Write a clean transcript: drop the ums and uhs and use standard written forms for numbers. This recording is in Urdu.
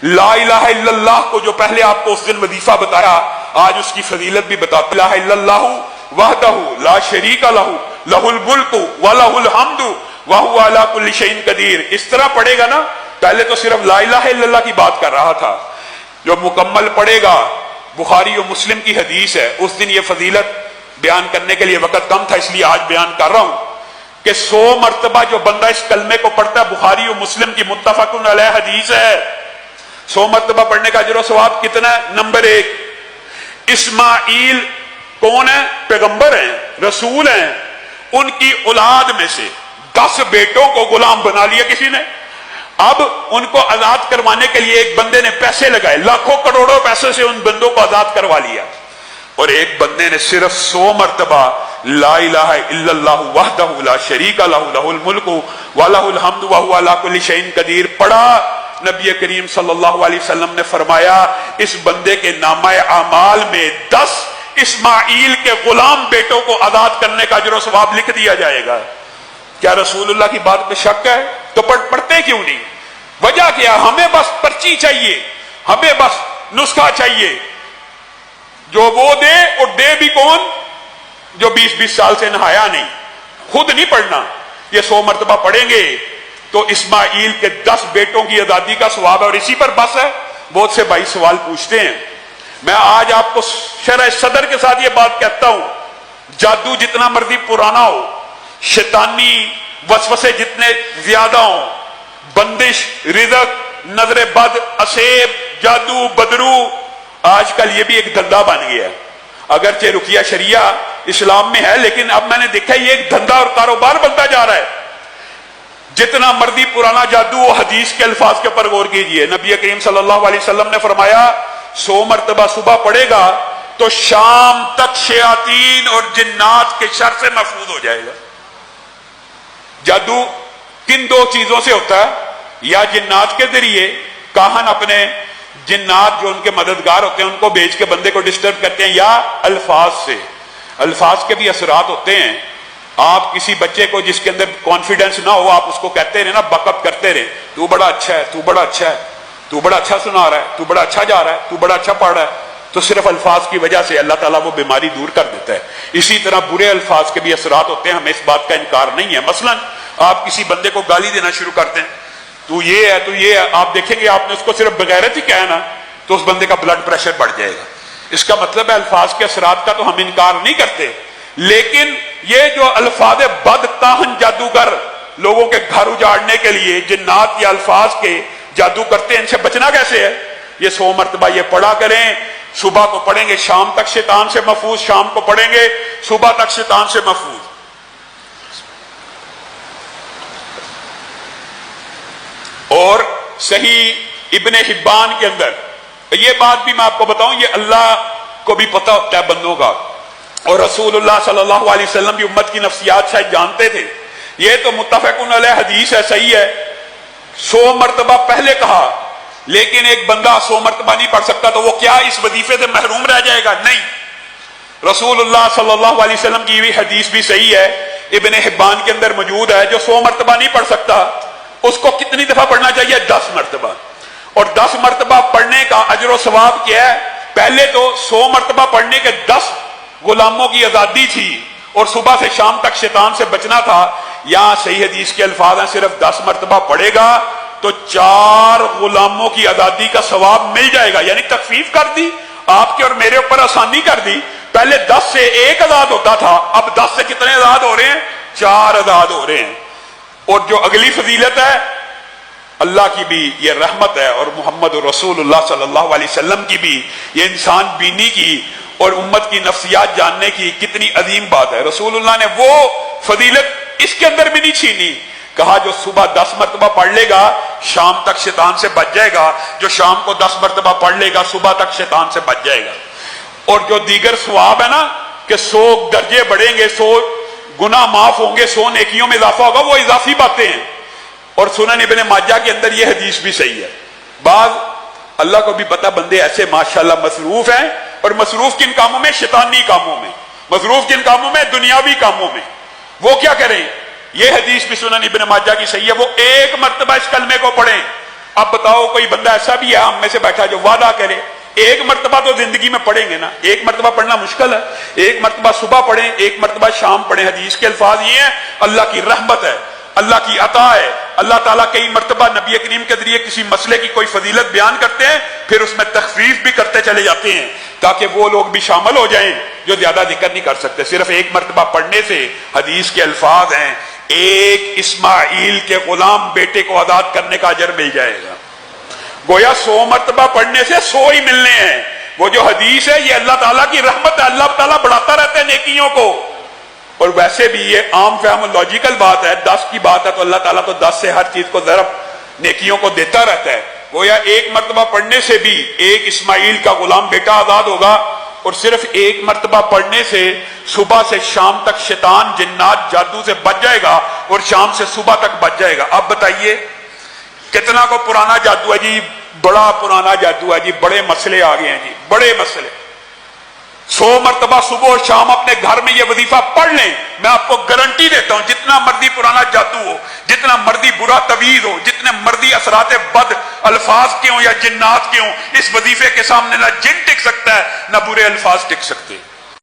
لا الہ الا اللہ کو جو پہلے آپ کو اس دن وظیفہ بتایا، آج اس کی فضیلت بھی بتاتے، لا الہ الا اللہ وحدہ لا شریک لہ لہ الملک ولہ الحمد وہو علی کل شیء قدیر. اس طرح پڑھے گا نا، پہلے تو صرف لا الہ الا اللہ کی بات کر رہا تھا، جو مکمل پڑھے گا، بخاری و مسلم کی حدیث ہے. اس دن یہ فضیلت بیان کرنے کے لیے وقت کم تھا، اس لیے آج بیان کر رہا ہوں کہ 100 مرتبہ جو بندہ اس کلمے کو پڑھتا ہے، بخاری و مسلم کی متفق علیہ حدیث ہے، 100 مرتبہ پڑھنے کا اجر و ثواب کتنا ہے؟ نمبر 1، اسماعیل کون ہے؟ پیغمبر ہیں، رسول ہیں، ان کی اولاد میں سے 10 بیٹوں کو غلام بنا لیا کسی نے. اب ان کو آزاد کروانے کے لیے ایک بندے نے پیسے لگائے، لاکھوں کروڑوں پیسے سے ان بندوں کو آزاد کروا لیا، اور ایک بندے نے صرف 100 مرتبہ لا الہ الا اللہ وحدہ لا شریک لہ لہ الملک ولہ الحمد وہو علی کل شیء قدیر پڑھا. نبی کریم صلی اللہ علیہ وسلم نے فرمایا اس بندے کے نامہ اعمال میں 10 اسماعیل کے غلام بیٹوں کو آزاد کرنے کا اجر و ثواب لکھ دیا جائے گا. کیا رسول اللہ کی بات پہ شک ہے؟ تو پڑھتے کیوں نہیں؟ وجہ کیا؟ ہمیں بس پرچی چاہیے، ہمیں بس نسخہ چاہیے، جو وہ دے، اور دے بھی کون؟ جو 20 سال سے نہایا نہیں، خود نہیں پڑھنا. یہ 100 مرتبہ پڑھیں گے تو اسماعیل کے 10 بیٹوں کی آزادی کا ثواب ہے. اور اسی پر بس ہے. بہت سے بھائی سوال پوچھتے ہیں، میں آج آپ کو شرح صدر کے ساتھ یہ بات کہتا ہوں، جادو جتنا مرضی پرانا ہو، شیطانی وسوسے جتنے زیادہ ہوں، بندش، رزق، نظر بد، اسیب، جادو، بدرو، آج کل یہ بھی ایک دھندا بن گیا ہے. اگرچہ رقیہ شریعہ اسلام میں ہے، لیکن اب میں نے دیکھا یہ ایک دھندا اور کاروبار بنتا جا رہا ہے. جتنا مرضی پرانا جادو و حدیث کے الفاظ کے اوپر غور کیجئے. نبی کریم صلی اللہ علیہ وسلم نے فرمایا 100 مرتبہ صبح پڑھے گا تو شام تک شیاطین اور جنات کے شر سے محفوظ ہو جائے گا. جادو کن 2 چیزوں سے ہوتا ہے؟ یا جنات کے ذریعے، کاہن اپنے جنات جو ان کے مددگار ہوتے ہیں ان کو بھیج کے بندے کو ڈسٹرب کرتے ہیں، یا الفاظ سے. الفاظ کے بھی اثرات ہوتے ہیں. آپ کسی بچے کو جس کے اندر کانفیڈنس نہ ہو، آپ اس کو کہتے رہے نا، بک اپ کرتے رہے، تو بڑا اچھا ہے، تو بڑا اچھا ہے، تو بڑا اچھا سنا رہا ہے، تو بڑا اچھا جا رہا ہے، تو بڑا اچھا پڑھ رہا ہے، تو صرف الفاظ کی وجہ سے اللہ تعالیٰ وہ بیماری دور کر دیتا ہے. اسی طرح برے الفاظ کے بھی اثرات ہوتے ہیں، ہمیں اس بات کا انکار نہیں ہے. مثلا آپ کسی بندے کو گالی دینا شروع کرتے ہیں، تو یہ ہے، تو یہ ہے، آپ دیکھیں گے آپ نے اس کو صرف بغیرت ہی کہا نا تو اس بندے کا بلڈ پریشر بڑھ جائے گا. اس کا مطلب ہے الفاظ کے اثرات کا تو ہم انکار نہیں کرتے، لیکن یہ جو الفاظ بد کاہن جادوگر لوگوں کے گھر اجاڑنے کے لیے جنات یا الفاظ کے جادو کرتے ہیں، ان سے بچنا کیسے ہے؟ یہ 100 مرتبہ یہ پڑھا کریں. صبح کو پڑھیں گے شام تک شیطان سے محفوظ، شام کو پڑھیں گے صبح تک شیطان سے محفوظ. اور صحیح ابن حبان کے اندر یہ بات بھی میں آپ کو بتاؤں، یہ اللہ کو بھی پتہ ہوتا ہے بندوں کا، اور رسول اللہ صلی اللہ علیہ وسلم بھی امت کی نفسیات شاید جانتے تھے. یہ تو متفق علیہ حدیث ہے، صحیح ہے. 100 مرتبہ پہلے کہا، لیکن ایک بندہ 100 مرتبہ نہیں پڑھ سکتا تو وہ کیا اس وظیفے سے محروم رہ جائے گا؟ نہیں. رسول اللہ صلی اللہ علیہ وسلم کی یہ حدیث بھی صحیح ہے، ابن حبان کے اندر موجود ہے. جو 100 مرتبہ نہیں پڑھ سکتا اس کو کتنی دفعہ پڑھنا چاہیے؟ 10 مرتبہ. اور 10 مرتبہ پڑھنے کا اجر و ثواب کیا ہے؟ پہلے تو 100 مرتبہ پڑھنے کے 10 غلاموں کی آزادی تھی، اور صبح سے شام تک شیطان سے بچنا تھا. یہاں صحیح حدیث کے الفاظ ہیں صرف 10 مرتبہ پڑھے گا تو 4 غلاموں کی آزادی کا ثواب مل جائے گا. یعنی تخفیف کر دی آپ کے اور میرے اوپر، آسانی کر دی. پہلے 10 سے 1 آزاد ہوتا تھا، اب 10 سے کتنے آزاد ہو رہے ہیں؟ 4 آزاد ہو رہے ہیں. اور جو اگلی فضیلت ہے، اللہ کی بھی یہ رحمت ہے، اور محمد رسول اللہ صلی اللہ علیہ وسلم کی بھی یہ انسان بینی کی اور امت کی نفسیات جاننے کی کتنی عظیم بات ہے. رسول اللہ نے وہ فضیلت اس کے اندر بھی نہیں چھینی. کہا جو صبح 10 مرتبہ پڑھ لے گا شام تک شیطان سے بچ جائے گا، جو شام کو 10 مرتبہ پڑھ لے گا صبح تک شیطان سے بچ جائے گا. اور جو دیگر ثواب ہے نا کہ 100 درجے بڑھیں گے، 100 گناہ معاف ہوں گے، 100 نیکیوں میں اضافہ ہوگا، وہ اضافی باتیں ہیں. اور سنن ابن ماجہ کے اندر یہ حدیث بھی صحیح ہے. بعض اللہ کو بھی پتہ بندے ایسے ماشاءاللہ مصروف ہیں، اور مصروف کن کاموں میں؟ شیطانی کاموں میں. مصروف کن کاموں میں؟ دنیاوی کاموں میں. وہ کیا کریں؟ یہ حدیث بھی سنن ابن ماجہ کی صحیح ہے، وہ 1 مرتبہ اس کلمے کو پڑھیں اب بتاؤ کوئی بندہ ایسا بھی ہے ہم میں سے بیٹھا جو وعدہ کرے ایک مرتبہ تو زندگی میں پڑھیں گے نا، ایک مرتبہ پڑھنا مشکل ہے، ایک مرتبہ صبح پڑھیں، ایک مرتبہ شام پڑھیں. حدیث کے الفاظ یہ ہیں اللہ کی رحمت ہے، اللہ کی عطا ہے. اللہ تعالیٰ کئی مرتبہ نبی کریم کے ذریعے کسی مسئلے کی کوئی فضیلت بیان کرتے ہیں، پھر اس میں تخفیف بھی کرتے چلے جاتے ہیں تاکہ وہ لوگ بھی شامل ہو جائیں جو زیادہ ذکر نہیں کر سکتے. صرف ایک مرتبہ پڑھنے سے حدیث کے الفاظ ہیں ایک اسماعیل کے غلام بیٹے کو آزاد کرنے کا اجر مل جائے گا. گویا 100 مرتبہ پڑھنے سے 100 ہی ملنے ہیں. وہ جو حدیث ہے یہ اللہ تعالیٰ کی رحمت ہے، اللہ تعالیٰ بڑھاتا رہتا ہے نیکیوں کو. اور ویسے بھی یہ عام فہم لاجیکل بات ہے، 10 کی بات ہے تو اللہ تعالیٰ تو 10 سے ہر چیز کو ضرب نیکیوں کو دیتا رہتا ہے. گویا ایک مرتبہ پڑھنے سے بھی ایک اسماعیل کا غلام بیٹا آزاد ہوگا، اور صرف ایک مرتبہ پڑھنے سے صبح سے شام تک شیطان جنات جادو سے بچ جائے گا اور شام سے صبح تک بچ جائے گا. اب بتائیے کتنا کو پرانا جادو ہے جی، بڑا پرانا جادو ہے جی، بڑے مسئلے آ گئے ہیں جی، بڑے مسئلے. 100 مرتبہ صبح اور شام اپنے گھر میں یہ وظیفہ پڑھ لیں، میں آپ کو گارنٹی دیتا ہوں جتنا مرضی پرانا جادو ہو، جتنا مرضی برا تویز ہو، جتنے مرضی اثرات بد الفاظ کے ہوں یا جنات کے ہوں، اس وظیفے کے سامنے نہ جن ٹک سکتا ہے نہ برے الفاظ ٹک سکتے.